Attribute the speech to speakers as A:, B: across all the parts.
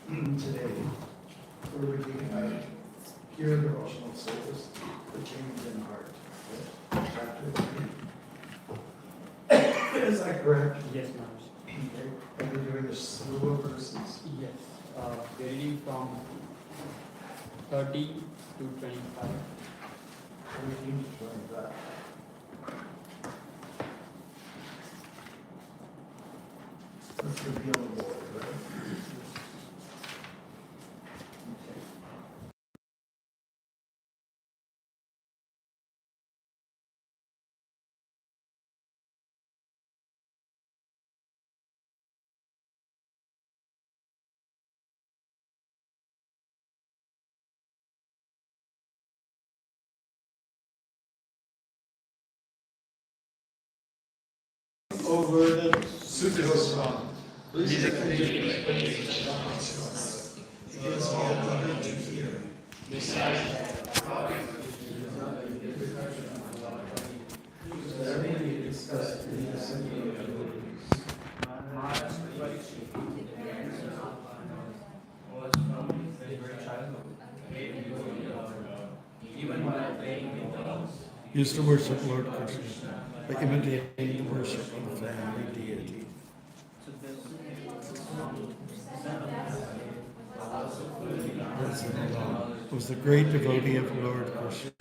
A: today, we're looking at pure devotional service, the change in heart. Chapter 3. Is that correct?
B: Yes, Maharaj.
A: Okay. And we're doing a slew of verses.
B: Yes. We're reading from 30 to 25.
A: 13 to 25. Let's reveal the Lord, right? Okay. Over the Sutta song. Please it is all good to hear. Besides everything discussed in the assembly of devotees. Used to worship Lord Krishna by imitating the worship of the family deity. Was the great devotee of Lord Krishna,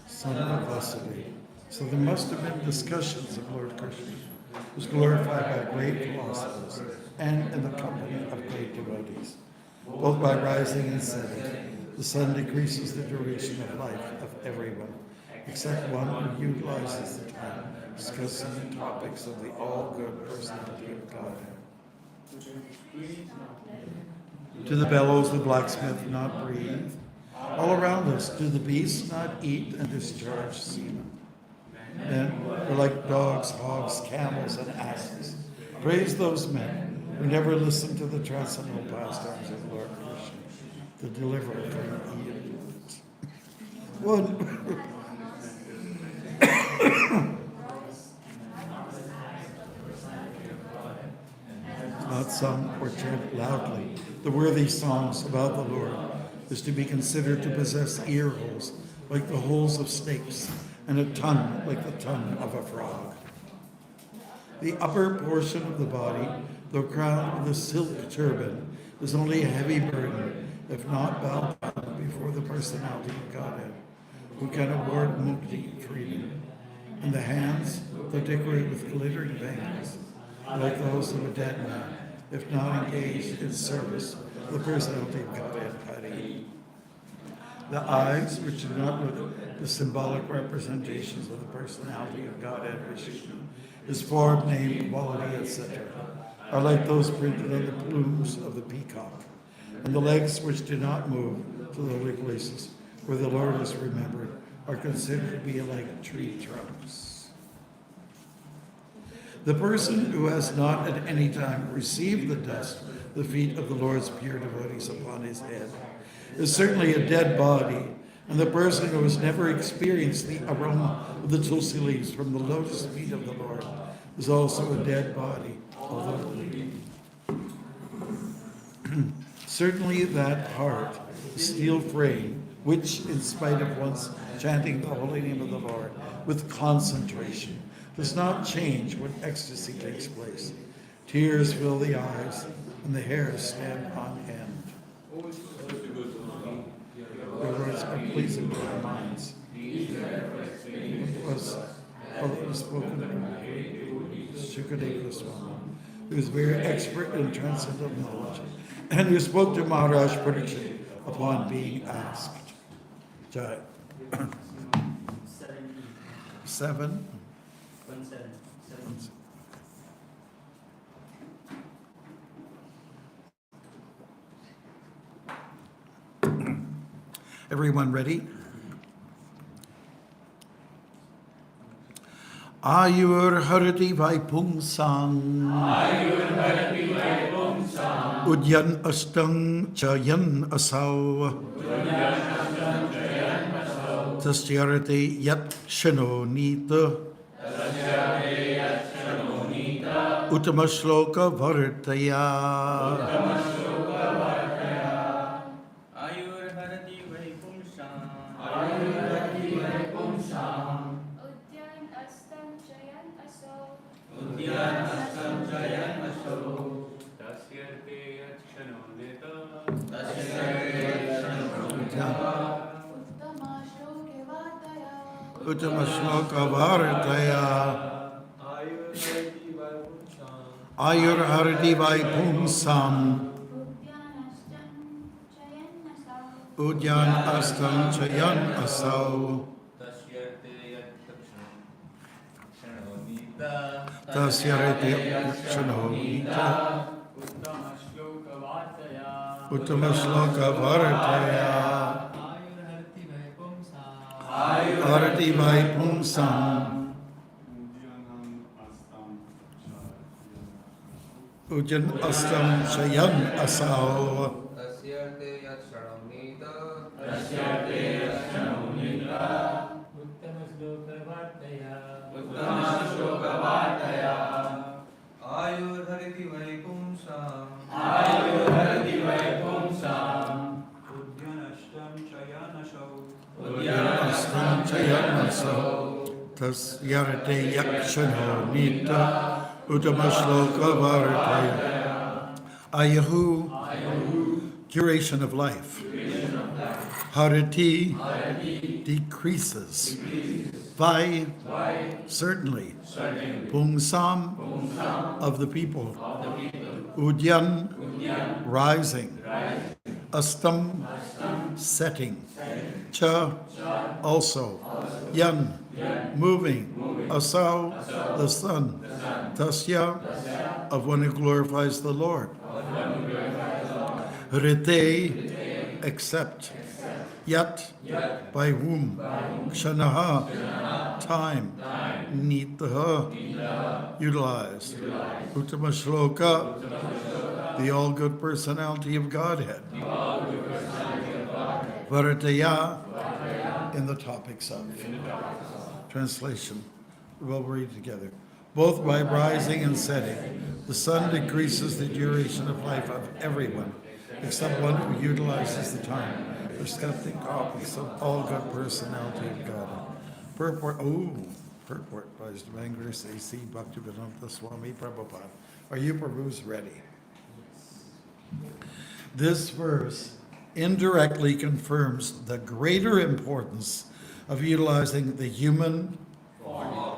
A: son of Vasudeva. So there must have been discussions of Lord Krishna, who was glorified by great philosophers and in the company of great devotees. Both by rising and setting, the sun decreases the duration of life of everyone, except one who utilizes the time discussing the topics of the all-good personality of Godhead. Do the bellows, the blacksmith, not breathe? All around us, do the beasts not eat and discharge semen? Men are like dogs, hogs, camels, and asses. Praise those men who never listen to the transcendental pastimes of Lord Krishna, the deliverer from evil. Not sung or chant loudly. The worthy songs about the Lord is to be considered to possess ear holes like the holes of snakes and a tongue like the tongue of a frog. The upper portion of the body, though crowned with a silk turban, is only a heavy burden, if not bowed down before the personality of Godhead, who can award mukti freedom. And the hands, though decorated with glittering bangles, are like those of a dead man, if not engaged in service of the personality of Godhead Hari. The eyes, which do not look the symbolic representations of the personality of Godhead Vishnu, his form, name, quality, etc., are like those printed on the plumes of the peacock. And the legs, which do not move to the holy places where the Lord is remembered, are considered to be like tree trunks. The person who has not at any time received the dust, the feet of the Lord's pure devotees upon his head, is certainly a dead body, and the person who has never experienced the aroma of the tulsi leaves from the lotus feet of the Lord is also a dead body, although living. Certainly that heart, the steel frame, which, in spite of once chanting the holy name of the Lord with concentration, does not change when ecstasy takes place. Tears fill the eyes, and the hairs stand on end. Their words are pleasing to our minds. It was spoken by Shukadeva Swami, who was very expert in transcendental knowledge, and who spoke to Maharaj Parikshit upon being asked. Jai. 7. Everyone ready? Ayur harati vaipungsang.
C: Ayur harati vaipungsang.
A: Udyan astang chayan asau.
C: Udyan astang chayan asau.
A: Tasyarate yat shanonita.
C: Tasyarate yat shanonita.
A: Uttama shloka vartaya.
C: Uttama shloka vartaya.
A: Uttama Shloka Bharataya Ayur Harati Vaipumsam Udyan Astam Chayan Asau Tasyarete Yakshano Nita Uttama Shloka Bharataya Arati Vaipumsam Ujan Astam Chayan Asau Astam Chayan Asau Tasyarete Yakshano Nita Uttama Shloka Bharataya Ayahu, duration of life. Harati, decreases. Vai, certainly. Pungsam, of the people. Udyan, rising. Astam, setting. Cha, also. Yan, moving. Asau, the sun. Tasya, of one who glorifies the Lord. Rite, except. Yat, by whom. Kshanaha, time. Nitaha, utilized. Uttama Shloka, the all-good personality of Godhead. Varataya, in the topics of. Translation. We'll read together. Both by rising and setting, the sun decreases the duration of life of everyone, except one who utilizes the time for skeptic topics of all good personality of God. Purport by His Divine Grace A.C. Bhaktivedanta Swami Prabhupada. Are you Prabhus ready? This verse indirectly confirms the greater importance of utilizing the human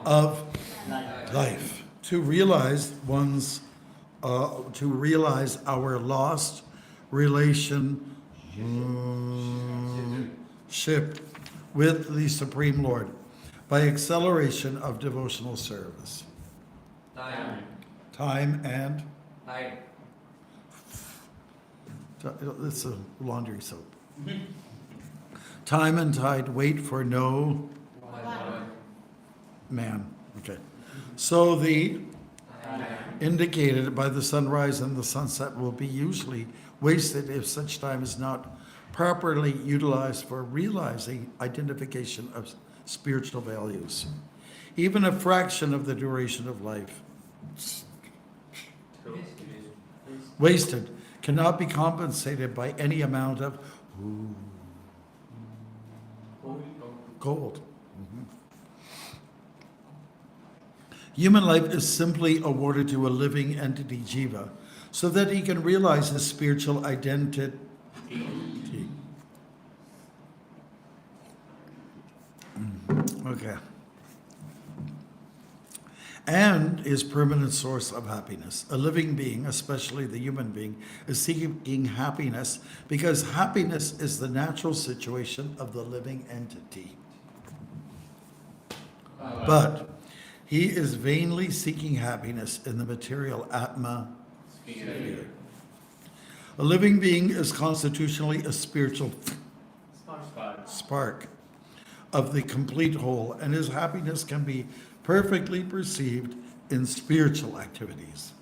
A: of life to realize our lost relationship with the Supreme Lord by acceleration of devotional service. Time and it's a laundry soap. Time and tide wait for no man. Okay. So the indicated by the sunrise and the sunset will be usually wasted if such time is not properly utilized for realizing identification of spiritual values. Even a fraction of the duration of life wasted cannot be compensated by any amount of gold. Human life is simply awarded to a living entity, Jiva, so that he can realize his spiritual identity. Okay. And his permanent source of happiness. A living being, especially the human being, is seeking happiness because happiness is the natural situation of the living entity. But he is vainly seeking happiness in the material Atma sphere. A living being is constitutionally a spiritual spark of the complete whole, and his happiness can be perfectly perceived in spiritual activities.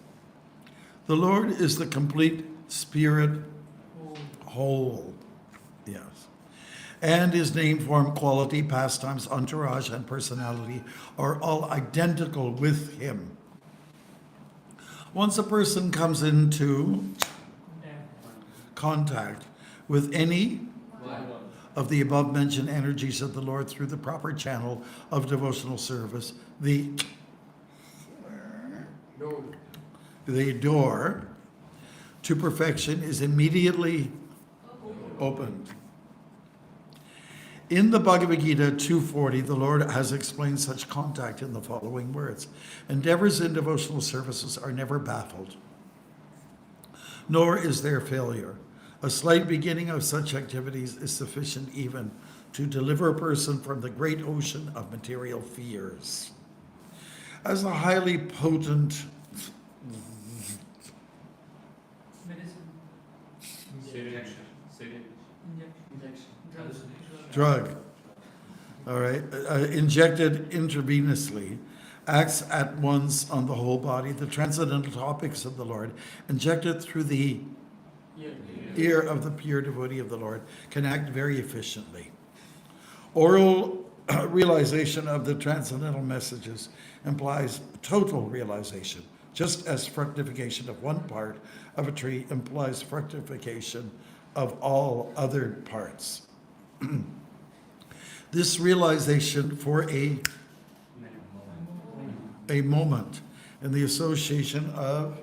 A: The Lord is the complete spirit whole. Yes. And his name, form, quality, pastimes, entourage, and personality are all identical with him. Once a person comes into contact with any of the above-mentioned energies of the Lord through the proper channel of devotional service, the door to perfection is immediately opened. In the Bhagavad Gita 240, the Lord has explained such contact in the following words. Endeavors in devotional services are never baffled, nor is there failure. A slight beginning of such activities is sufficient even to deliver a person from the great ocean of material fears. As a highly potent drug, all right, injected intravenously, acts at once on the whole body, the transcendental topics of the Lord, injected through the ear of the pure devotee of the Lord, can act very efficiently. Oral realization of the transcendental messages implies total realization, just as fructification of one part of a tree implies fructification of all other parts. This realization for a moment in the association of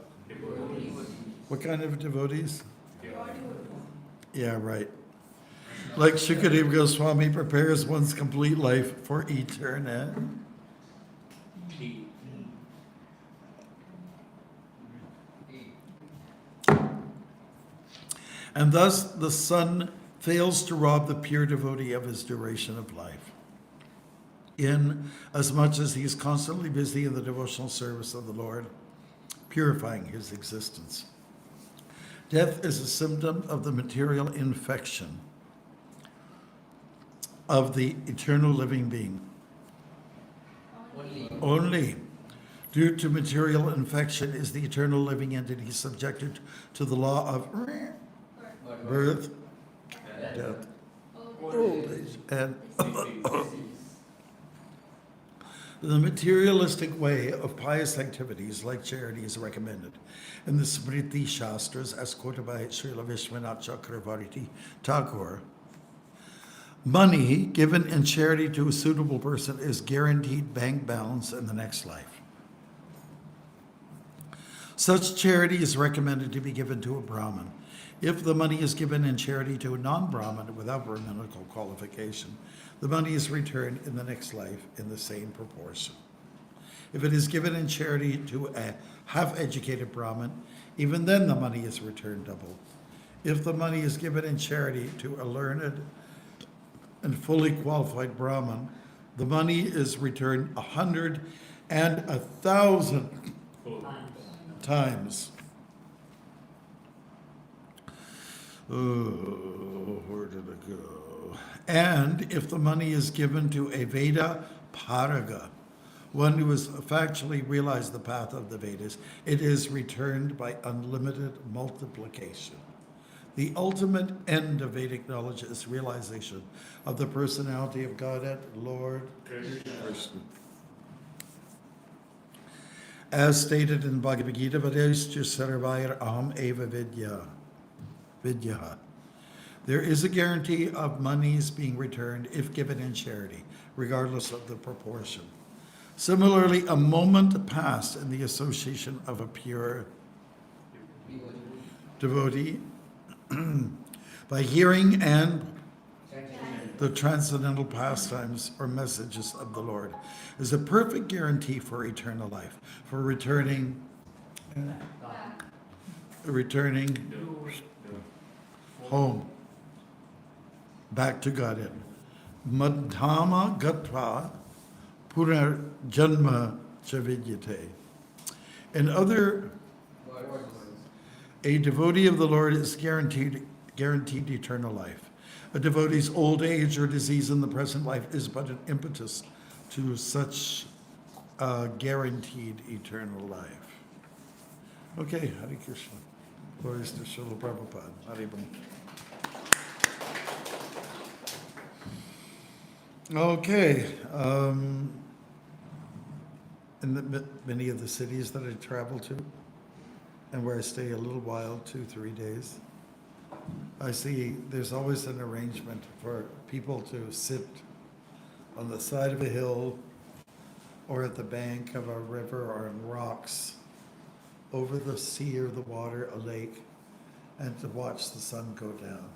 A: what kind of devotees? Yeah, right. Like Shukadeva Goswami prepares one's complete life for eternity. And thus the sun fails to rob the pure devotee of his duration of life, in as much as he is constantly busy in the devotional service of the Lord, purifying his existence. Death is a symptom of the material infection of the eternal living being. Only due to material infection is the eternal living entity subjected to the law of birth, death, old age, and the materialistic way of pious activities like charity is recommended in the Smriti Shastras as quoted by Srila Vishwanath Chakravarti Thakur. Money given in charity to a suitable person is guaranteed bank balance in the next life. Such charity is recommended to be given to a Brahmin. If the money is given in charity to a non-Brahmin without Brahminical qualification, the money is returned in the next life in the same proportion. If it is given in charity to a half-educated Brahmin, even then the money is returned double. If the money is given in charity to a learned and fully qualified Brahmin, the money is returned 100 and 1,000 times. Oh, where did it go? And if the money is given to a Veda Paraga, one who has factually realized the path of the Vedas, it is returned by unlimited multiplication. The ultimate end of Vedic knowledge is realization of the personality of Godhead, Lord Krishna. As stated in Bhagavad Gita, Vadescha Sarvair Aham Eva Vidya. There is a guarantee of monies being returned if given in charity, regardless of the proportion. Similarly, a moment passed in the association of a pure devotee by hearing and the transcendental pastimes or messages of the Lord is a perfect guarantee for eternal life, for returning home, back to Godhead. Madhama gatva punar janma chavidyate. In other, a devotee of the Lord is guaranteed eternal life. A devotee's old age or disease in the present life is but an impetus to such guaranteed eternal life. Okay, Hare Krishna. Glories to Srila Prabhupada. Hare Bol. Okay. In many of the cities that I travel to, and where I stay a little while, 2-3 days, I see there's always an arrangement for people to sit on the side of a hill or at the bank of a river or on rocks over the sea or the water, a lake, and to watch the sun go down.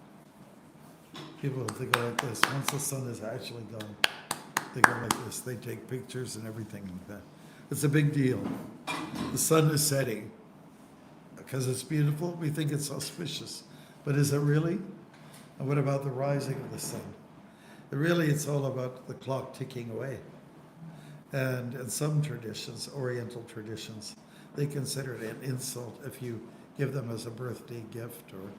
A: People, they go like this. Once the sun is actually gone, they go like this. They take pictures and everything like that. It's a big deal. The sun is setting. Because it's beautiful, we think it's auspicious. But is it really? And what about the rising of the sun? Really, it's all about the clock ticking away. And in some traditions, Oriental traditions, they consider it an insult if you give them as a birthday gift or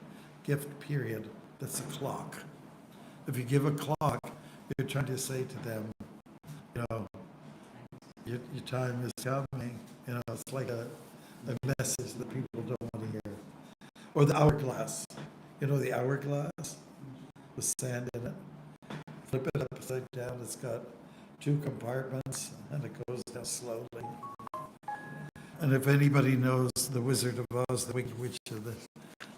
A: gift period that's a clock. If you give a clock, you're trying to say to them, you know, your time is coming. You know, it's like a message that people don't want to hear. Or the hourglass. You know the hourglass with sand in it? Flip it upside down. It's got 2 compartments and it goes down slowly. And if anybody knows the Wizard of Oz, the Wicked Witch of the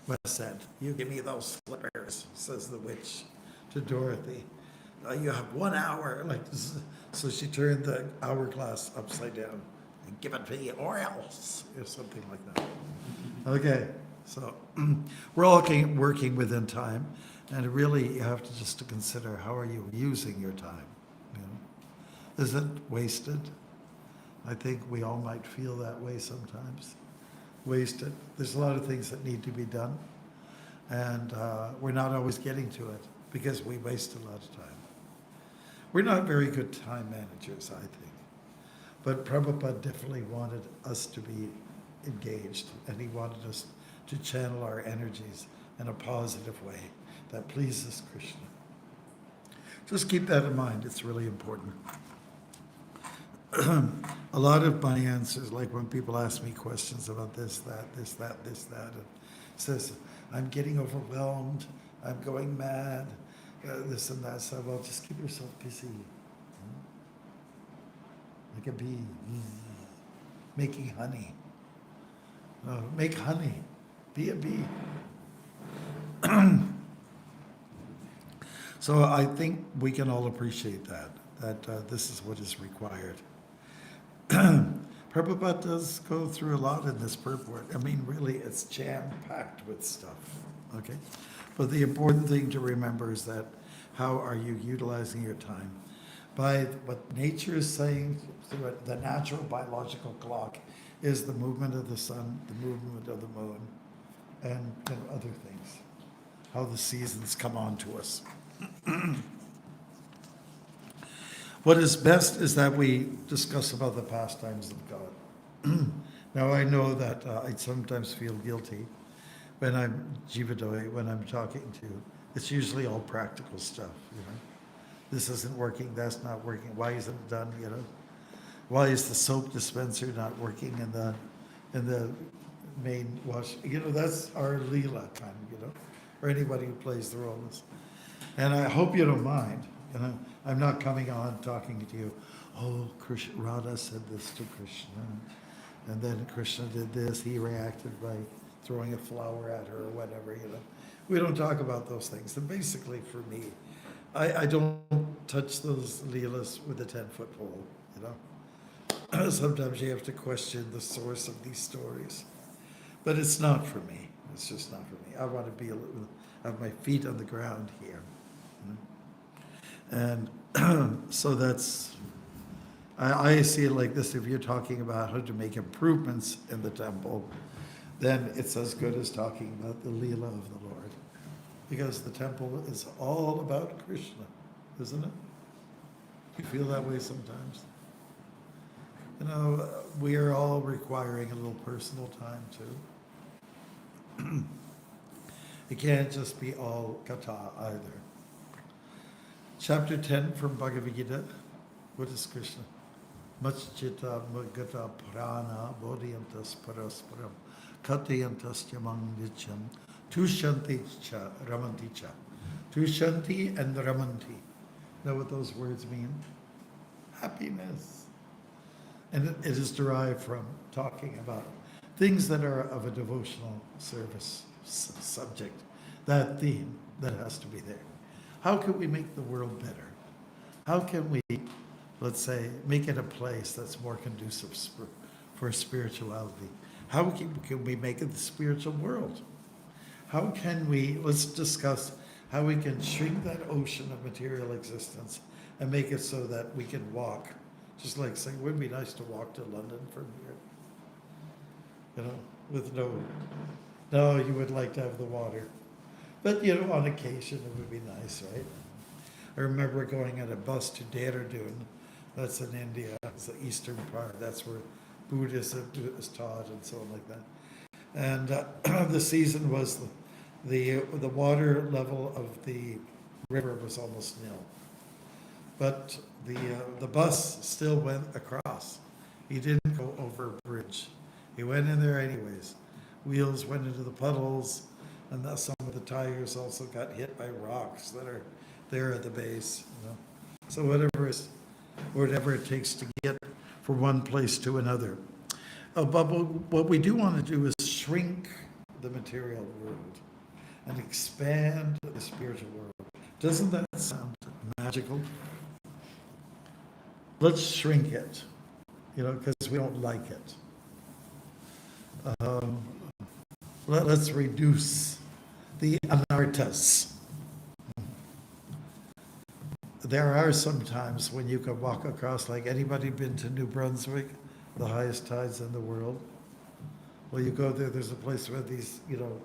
A: West End, you give me those slippers, says the witch to Dorothy. You have 1 hour. Like this. So she turned the hourglass upside down and give it to me or else, or something like that. Okay, so we're all working within time, and really you have to just to consider how are you using your time. You know? Is it wasted? I think we all might feel that way sometimes. Wasted. There's a lot of things that need to be done, and we're not always getting to it because we waste a lot of time. We're not very good time managers, I think. But Prabhupada definitely wanted us to be engaged, and he wanted us to channel our energies in a positive way that pleases Krishna. Just keep that in mind, it's really important. A lot of my answers, like when people ask me questions about this, that, and it says, I'm getting overwhelmed, I'm going mad, this and that. So, well, just keep yourself busy. Like a bee, making honey. Make honey. Be a bee. So I think we can all appreciate that this is what is required. Prabhupada does go through a lot in this purport. I mean, really, it's jam-packed with stuff, okay? But the important thing to remember is that how are you utilizing your time? By what nature is saying, the natural biological clock is the movement of the sun, the movement of the moon, and other things. How the seasons come on to us. What is best is that we discuss about the pastimes of God. Now I know that I sometimes feel guilty when I'm Jivadoi, when I'm talking to you. It's usually all practical stuff, you know. This isn't working, that's not working, why isn't it done, you know? Why is the soap dispenser not working in the main wash? You know, that's our Leela kind, you know, or anybody who plays the role. And I hope you don't mind, you know. I'm not coming on talking to you, oh, Krishna, Radha said this to Krishna, and then Krishna did this, he reacted by throwing a flower at her or whatever, you know. We don't talk about those things. And basically for me, I don't touch those Leelas with a 10-foot pole, you know. Sometimes you have to question the source of these stories. But it's not for me. It's just not for me. I want to be have my feet on the ground here. You know? And so that's, I see it like this. If you're talking about how to make improvements in the temple, then it's as good as talking about the Leela of the Lord. Because the temple is all about Krishna, isn't it? You feel that way sometimes? You know, we are all requiring a little personal time too. It can't just be all kata either. Chapter 10 from Bhagavad Gita. What is Krishna? Machchita magata prana bodhiyantas parasparam katayantas yamang nityam tushanti cha ramanti cha. Tushanti and ramanti. Know what those words mean? Happiness. And it is derived from talking about things that are of a devotional service subject. That theme that has to be there. How can we make the world better? How can we, let's say, make it a place that's more conducive for spirituality? How can we make it the spiritual world? How can we, let's discuss how we can shrink that ocean of material existence and make it so that we can walk. Just like saying, wouldn't it be nice to walk to London from here? You know, with no, you would like to have the water. But, you know, on occasion it would be nice, right? I remember going on a bus to Dehradun, that's in India, it's the eastern part, that's where Buddhism is taught and so on like that. And the season was the water level of the river was almost nil. But the bus still went across. He didn't go over a bridge. He went in there anyways. Wheels went into the puddles, and some of the tires also got hit by rocks that are there at the base. You know? So whatever it takes to get from one place to another. But what we do want to do is shrink the material world and expand the spiritual world. Doesn't that sound magical? Let's shrink it, you know, because we don't like it. Let's reduce the anarthas. There are some times when you can walk across, like anybody been to New Brunswick, the highest tides in the world? Well, you go there, there's a place where these, you know,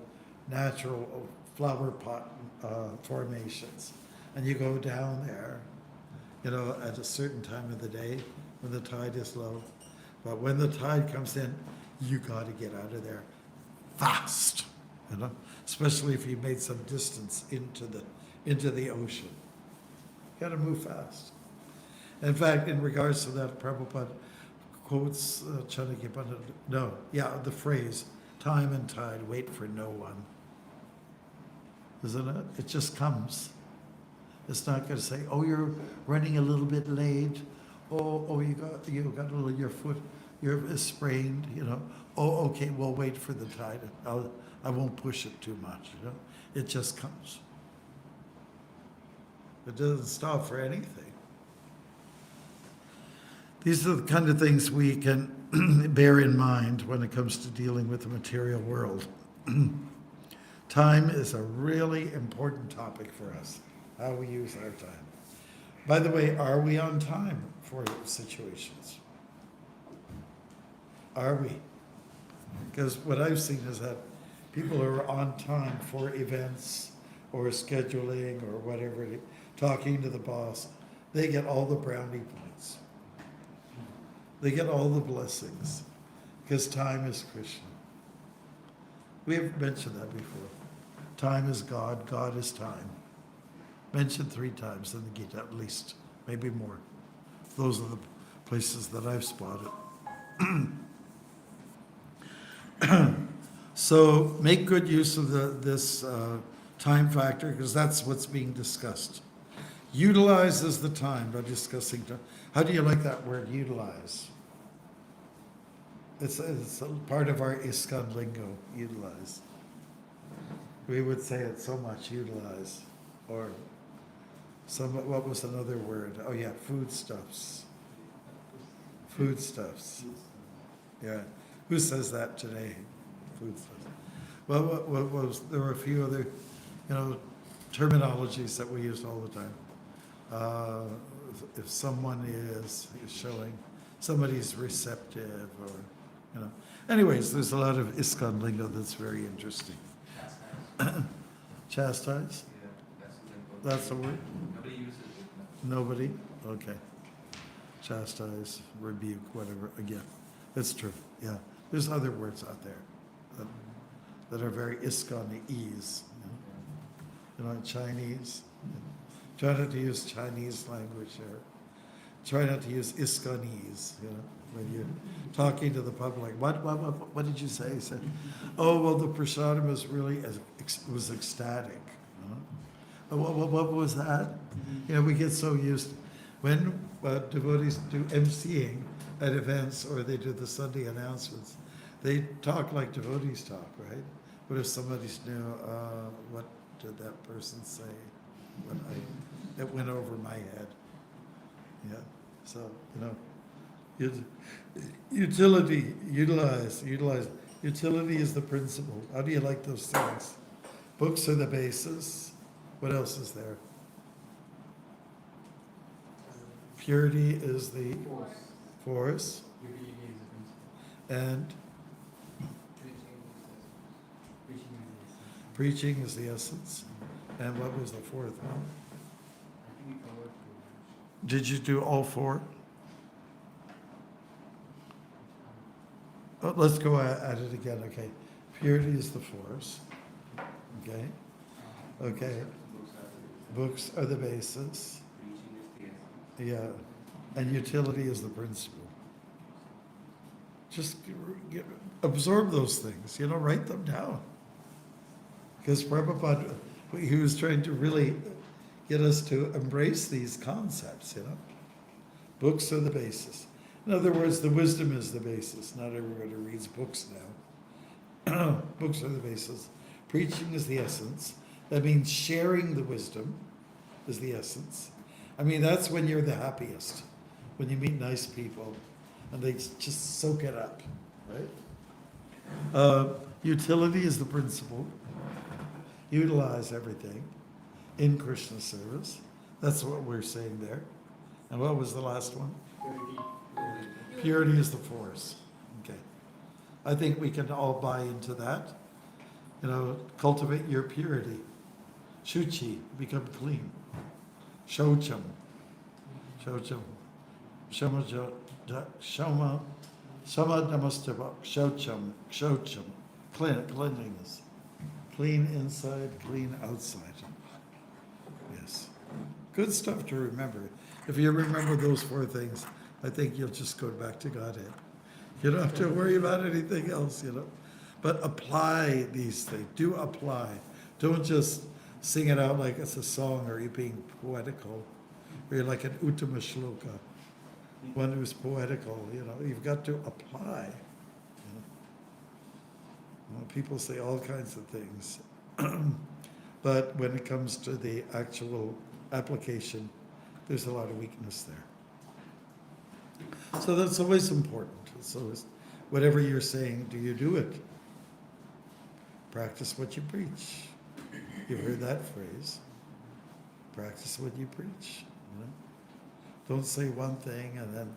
A: natural flower pot formations. And you go down there, you know, at a certain time of the day when the tide is low. But when the tide comes in, you got to get out of there fast, you know, especially if you made some distance into the ocean. You got to move fast. In fact, in regards to that, Prabhupada quotes the phrase, time and tide wait for no one. Isn't it? It just comes. It's not going to say, oh, you're running a little bit late. Oh, you got a little, your foot, you're sprained, you know. Oh, okay, we'll wait for the tide. I won't push it too much, you know. It just comes. It doesn't stop for anything. These are the kind of things we can bear in mind when it comes to dealing with the material world. Time is a really important topic for us, how we use our time. By the way, are we on time for situations? Are we? Because what I've seen is that people are on time for events or scheduling or whatever, talking to the boss, they get all the brownie points. They get all the blessings because time is Krishna. We have mentioned that before. Time is God, God is time. Mentioned 3 times in the Gita, at least, maybe more. Those are the places that I've spotted. So make good use of this time factor, because that's what's being discussed. Utilizes the time by discussing time. How do you like that word, utilize? It's a part of our ISKCON lingo, utilize. We would say it so much, utilize. Or what was another word? Oh yeah, foodstuffs. Foodstuffs. Yeah. Who says that today? Foodstuffs. Well, there were a few other, you know, terminologies that we used all the time. If someone is showing, somebody's receptive, or, you know. Anyways, there's a lot of ISKCON lingo that's very interesting. Chastise? That's the word?
C: Nobody uses it.
A: Nobody? Okay. Chastise, rebuke, whatever. Again, that's true. Yeah. There's other words out there that are very ISKCON-ese. You know, Chinese. Try not to use Chinese language there. Try not to use ISKCONese, you know, when you're talking to the public. What did you say? He said, oh, well, the prasadam was really, was ecstatic. You know? What was that? You know, we get so used, when devotees do emceeing at events or they do the Sunday announcements, they talk like devotees talk, right? But if somebody's new, what did that person say? It went over my head. Yeah, so, you know, utility, utilize. Utility is the principle. How do you like those things? Books are the basis. What else is there? Purity is the
B: Force.
A: force,
B: Utility is the principle.
A: and
B: Preaching
A: preaching
B: is the essence.
A: is the essence. And what was the fourth one?
B: I think we covered two.
A: Did you do all four? Oh, let's go at it again, okay. Purity is the force, okay? Okay, books are the basis,
C: Preaching is the essence.
A: yeah, and utility is the principle. Just absorb those things, write them down. Because Prabhupada, he was trying to really get us to embrace these concepts, Books are the basis. In other words, the wisdom is the basis. Not everybody reads books now. Books are the basis. Preaching is the essence. That means sharing the wisdom is the essence. I mean, that's when you're the happiest, when you meet nice people and they just soak it up, right? Utility is the principle. Utilize everything in Krishna service. That's what we're saying there. And what was the last one?
B: Purity.
A: Purity is the force. Okay. I think we can all buy into that. Cultivate your purity. Shuchi, become clean. Shocham. Shocham. Shama namastava. Shocham. Cleanliness. Clean inside, clean outside. Yes. Good stuff to remember. If you remember those four things, I think you'll just go back to Godhead. You don't have to worry about anything else, But apply these things. Do apply. Don't just sing it out like it's a song or you're being poetical. Or you're like an Uttama Shloka, one who's poetical, You've got to apply. People say all kinds of things. But when it comes to the actual application, there's a lot of weakness there. So that's always important. So whatever you're saying, do you do it? Practice what you preach. You've heard that phrase. Practice what you preach. Don't say one thing and then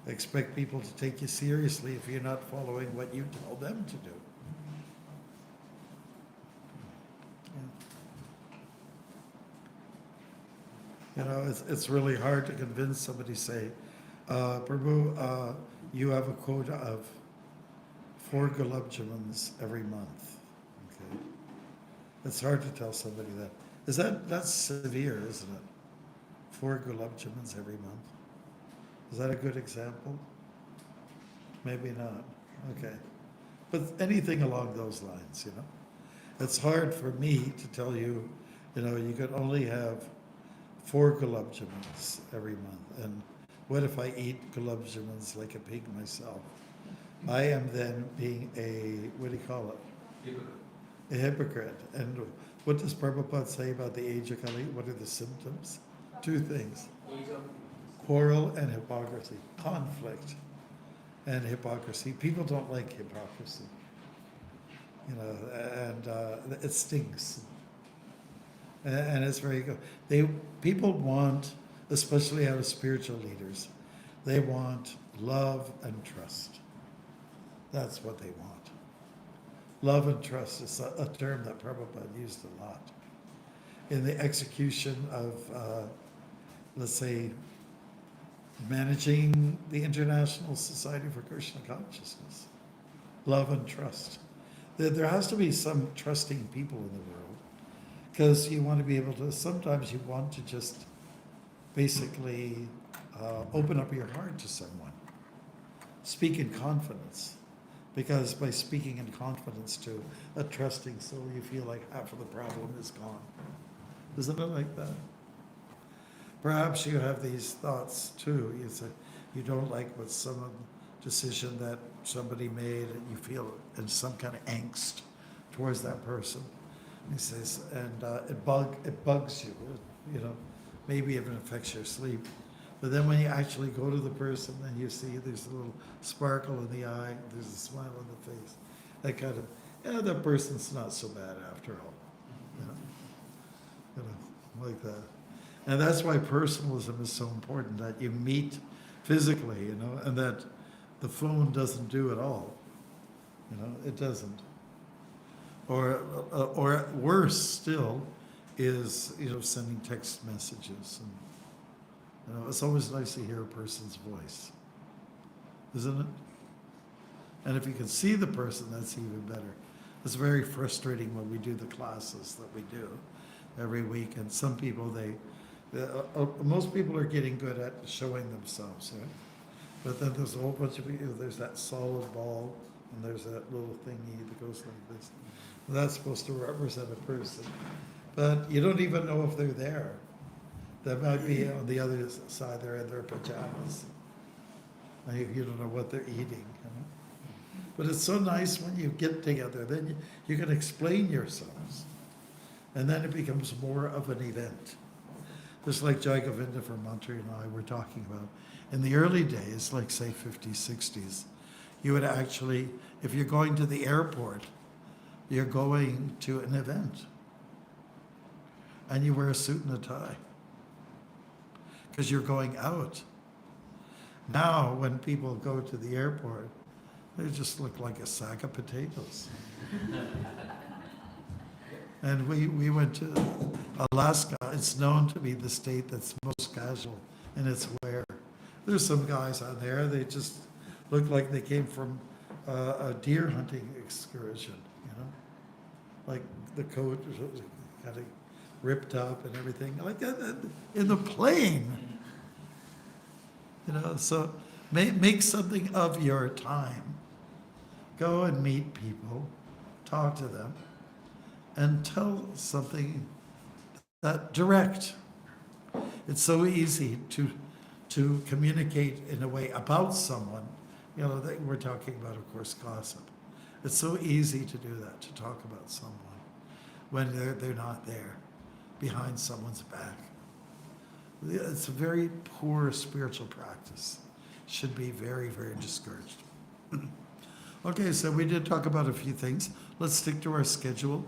A: expect people to take you seriously if you're not following what you tell them to do. It's really hard to convince somebody, say, Prabhu, you have a quota of 4 gulab jamans every month. Okay, it's hard to tell somebody that. That's severe, isn't it? 4 gulab jamans every month. Is that a good example? Maybe not. Okay, but anything along those lines, It's hard for me to tell you, you could only have 4 gulab jamans every month. And what if I eat gulab jamans like a pig myself? I am then being what do you call it?
C: Hypocrite.
A: A hypocrite. And what does Prabhupada say about the age of Kali? What are the symptoms? 2 things. Quarrel and hypocrisy. Conflict and hypocrisy. People don't like hypocrisy. And it stinks. And it's very good. People want, especially out of spiritual leaders, they want love and trust. That's what they want. Love and trust is a term that Prabhupada used a lot. In the execution of, let's say, managing the International Society for Krishna Consciousness. Love and trust. There has to be some trusting people in the world. Because you want to be able to, sometimes you want to just basically open up your heart to someone. Speak in confidence. Because by speaking in confidence to a trusting soul, you feel like half of the problem is gone. Isn't it like that? Perhaps you have these thoughts too. You say you don't like what some decision that somebody made and you feel in some kind of angst towards that person. He says, and it bugs you, maybe even affects your sleep. But then when you actually go to the person and you see there's a little sparkle in the eye, there's a smile on the face, that kind of, that person's not so bad after all. like that. And that's why personalism is so important, that you meet physically, and that the phone doesn't do it all. It doesn't. Or worse still is, sending text messages. And, it's always nice to hear a person's voice, isn't it? And if you can see the person, that's even better. It's very frustrating when we do the classes that we do every week, and some people, most people are getting good at showing themselves, right? But then there's a whole bunch of people, there's that solid ball, and there's that little thingy that goes like this. And that's supposed to represent a person. But you don't even know if they're there. That might be on the other side, they're in their pajamas. And you don't know what they're eating. But it's so nice when you get together, then you can explain yourselves. And then it becomes more of an event. Just like Jagavinda from Montreal and I were talking about. In the early days, like say 50s, 60s, you would actually, if you're going to the airport, you're going to an event. And you wear a suit and a tie. Because you're going out. Now, when people go to the airport, they just look like a sack of potatoes. And we went to Alaska. It's known to be the state that's most casual in its wear. There's some guys out there, they just look like they came from a deer hunting excursion, Like the coat was kind of ripped up and everything, like that in the plane. So make something of your time. Go and meet people, talk to them, and tell something that direct. It's so easy to communicate in a way about someone. That we're talking about, of course, gossip. It's so easy to do that, to talk about someone when they're not there, behind someone's back. It's a very poor spiritual practice. Should be very, very discouraged. Okay, so we did talk about a few things. Let's stick to our schedule.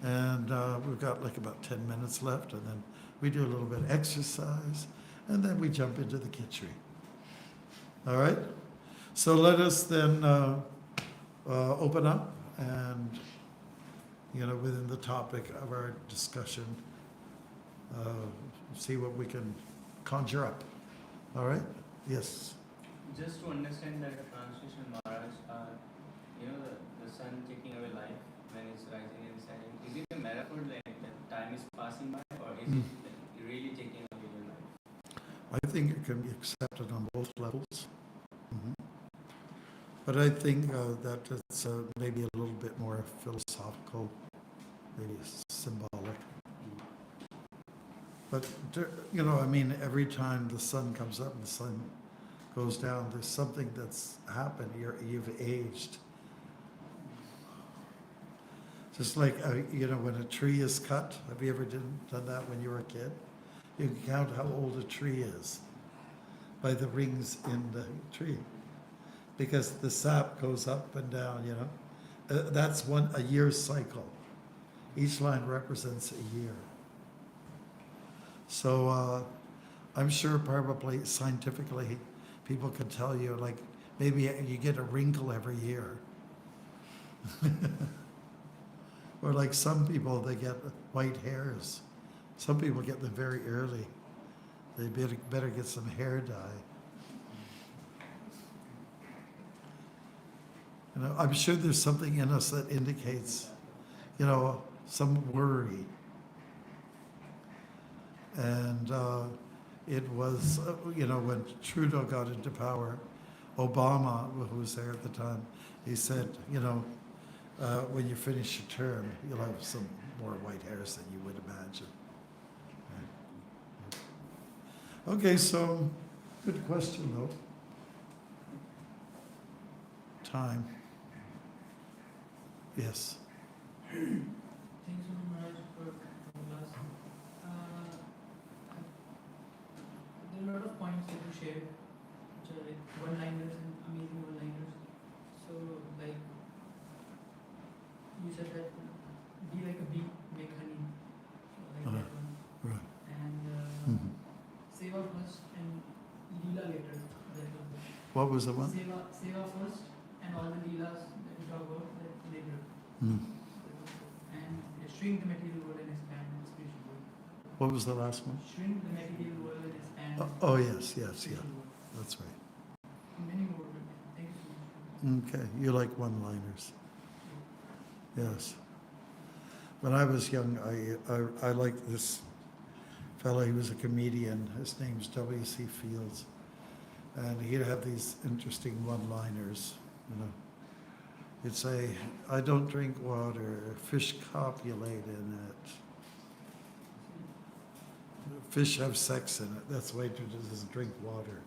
A: And we've got like about 10 minutes left, and then we do a little bit of exercise, and then we jump into the kitchery. All right? So let us then open up and, within the topic of our discussion, see what we can conjure up. All right? Yes.
C: Just to understand that the translation, Maharaj, the sun taking away life when it's rising and setting, is it a metaphor like that time is passing by, or is it like really taking away your life?
A: I think it can be accepted on both levels. But I think that it's maybe a little bit more philosophical, maybe symbolic. But, every time the sun comes up and the sun goes down, there's something that's happened. You've aged. Just like, when a tree is cut, have you ever done that when you were a kid? You can count how old a tree is by the rings in the tree. Because the sap goes up and down, That's a year's cycle. Each line represents a year. So I'm sure probably scientifically people can tell you, like, maybe you get a wrinkle every year. Or like some people, they get white hairs. Some people get them very early. They better get some hair dye. I'm sure there's something in us that indicates, some worry. And it was, when Trudeau got into power, Obama, who was there at the time, he said, when you finish your term, you'll have some more white hairs than you would imagine. Right. Okay, so good question, though. Time. Yes.
B: Thanks so much for class. There are a lot of points that you shared, which are like one-liners and amazing one-liners. So, like, you said that be like a bee, make honey. So like that one.
A: What was the one?
B: Seva first, and all the Leelas that we talk about that later.
A: Hmm.
B: And shrink the material world and expand the spiritual world.
A: What was the last one?
B: Shrink the material world and expand
A: Oh,
B: the
A: yes, yeah,
B: spiritual world.
A: that's right.
B: And many more. Thank you so much.
A: Okay, you like one-liners. Yes. When I was young, I liked this fellow. He was a comedian. His name's W.C. Fields. And he'd have these interesting one-liners, you know. He'd say, I don't drink water, fish copulate in it. Fish have sex in it. That's why he doesn't drink water.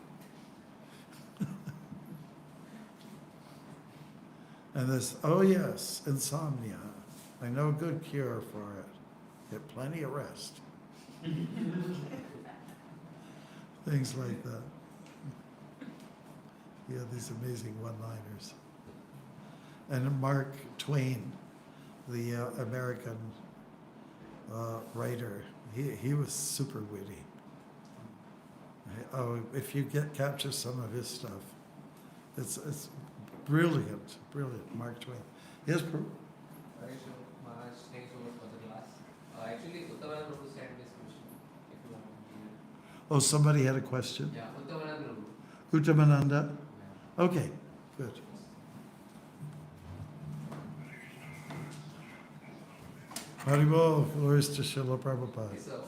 A: And this, oh yes, insomnia. I know a good cure for it. Get plenty of rest. Things like that. Yeah, these amazing one-liners. And Mark Twain, the American writer, he was super witty. Oh, if you capture some of his stuff, it's brilliant, brilliant. Mark Twain. Yes,
D: Maharaj, thanks so much for the class. Actually, Uttavana Prabhu sent this question, if you want to hear it.
A: oh, somebody had a question?
D: Yeah, Uttavana Prabhu.
A: Uttamananda?
D: Yeah.
A: Okay, good. Haribol, glories to Srila Prabhupada.
D: It's a audio.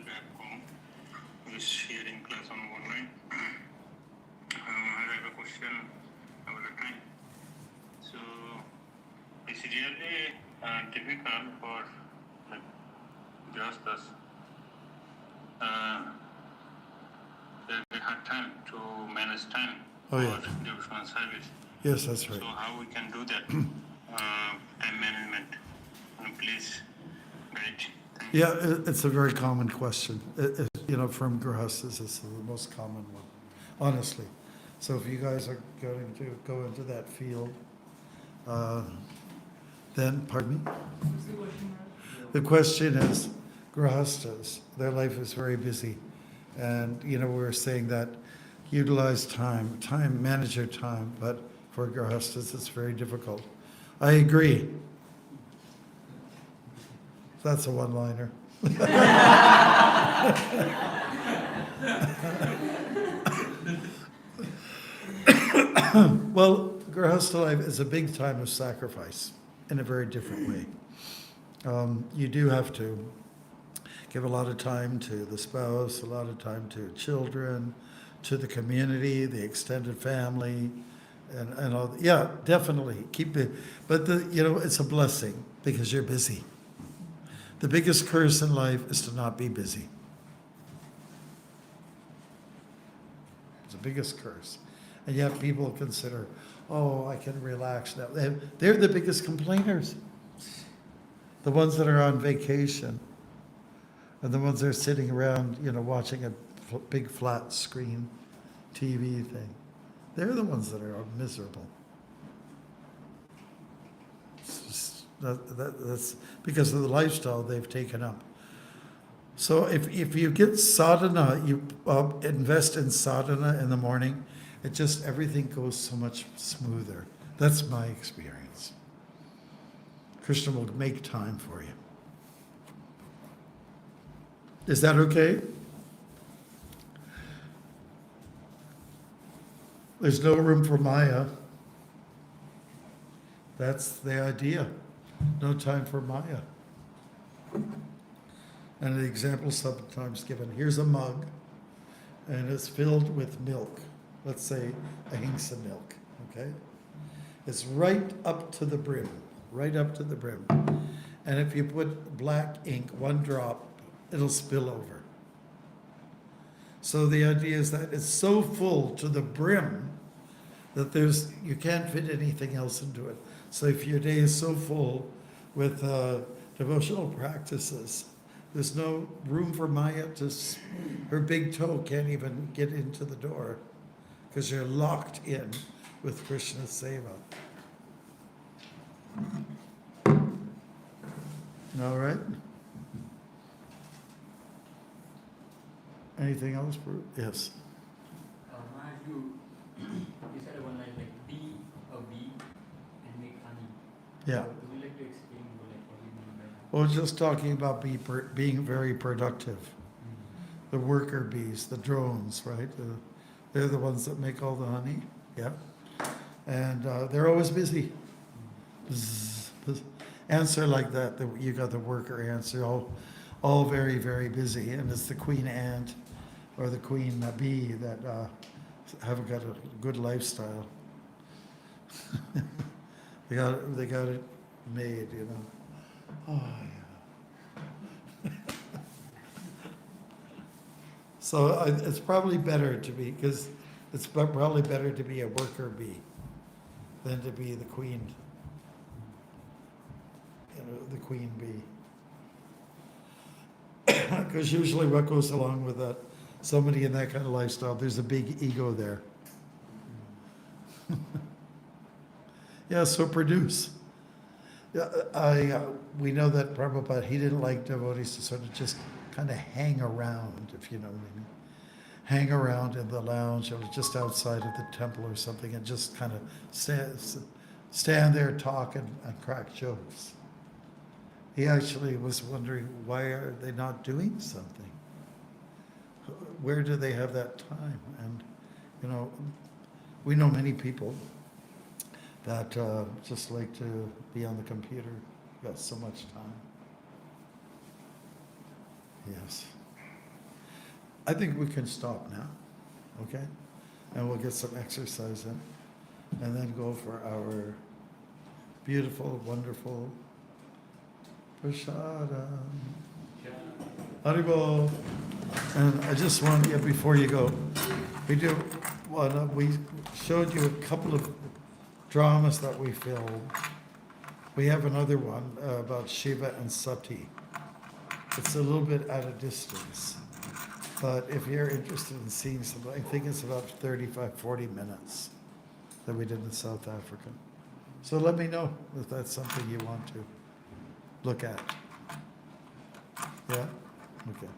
E: Back home, was sharing class on online. I have a question about the time. So, it's really difficult for like grihasthas. They have time to manage time
A: Oh, yeah.
E: for devotional service.
A: Yes, that's right.
E: So, how we can do that time management? Please guide. Thank you.
A: Yeah, it's a very common question. You know, from grihasthas, it's the most common one, honestly. So if you guys are going to go into that field, then, pardon me?
B: What's the question, Maharaj?
A: The question is, grihasthas, their life is very busy. And, you know, we're saying that utilize time, manage your time, but for grihasthas, it's very difficult. I agree. That's a one-liner. Well, grihastha life is a big time of sacrifice in a very different way. You do have to give a lot of time to the spouse, a lot of time to children, to the community, the extended family, and all. Yeah, definitely keep it. But it's a blessing because you're busy. The biggest curse in life is to not be busy. It's the biggest curse. And yet people consider, oh, I can relax now. They're the biggest complainers. The ones that are on vacation and the ones that are sitting around, watching a big flat screen TV thing. They're the ones that are miserable. That's because of the lifestyle they've taken up. So if you get sadhana, you invest in sadhana in the morning, everything goes so much smoother. That's my experience. Krishna will make time for you. Is that okay? There's no room for Maya. That's the idea. No time for Maya. And the example sometimes given, here's a mug, and it's filled with milk. Let's say ahimsa milk, okay? It's right up to the brim, right up to the brim. And if you put black ink, one drop, it'll spill over. So the idea is that it's so full to the brim that you can't fit anything else into it. So if your day is so full with devotional practices, there's no room for Maya her big toe can't even get into the door because you're locked in with Krishna's Seva. All right? Anything else, Bruce? Yes.
F: Maharaj, you said one line like be a bee and make honey.
A: Yeah.
F: So would you like to explain like what you mean by that?
A: Well, just talking about being very productive. The worker bees, the drones, right? They're the ones that make all the honey. Yeah. And they're always busy. Bzz, bzz. Ants are like that. You got the worker ants. They're all very, very busy. And it's the queen ant or the queen bee that haven't got a good lifestyle. they got it made, you know. Oh, yeah. So it's probably better to be, because it's probably better to be a worker bee than to be the queen, the queen bee. Because usually what goes along with that, somebody in that kind of lifestyle, there's a big ego there. Yeah, so produce. Yeah, we know that Prabhupada, he didn't like devotees to sort of just kind of hang around, if you know what I mean. Hang around in the lounge or just outside of the temple or something and just kind of stand there, talk and crack jokes. He actually was wondering, why are they not doing something? Where do they have that time? And, you know, we know many people that just like to be on the computer, got so much time. Yes. I think we can stop now, okay? And we'll get some exercise in, and then go for our beautiful, wonderful prasadam. Haribol. And I just want you, before you go, we showed you a couple of dramas that we filmed. We have another one about Shiva and Sati. It's a little bit at a distance. But if you're interested in seeing something, I think it's about 35, 40 minutes that we did in South Africa. So let me know if that's something you want to look at. Yeah? Okay.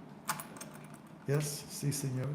A: Yes, si, senor.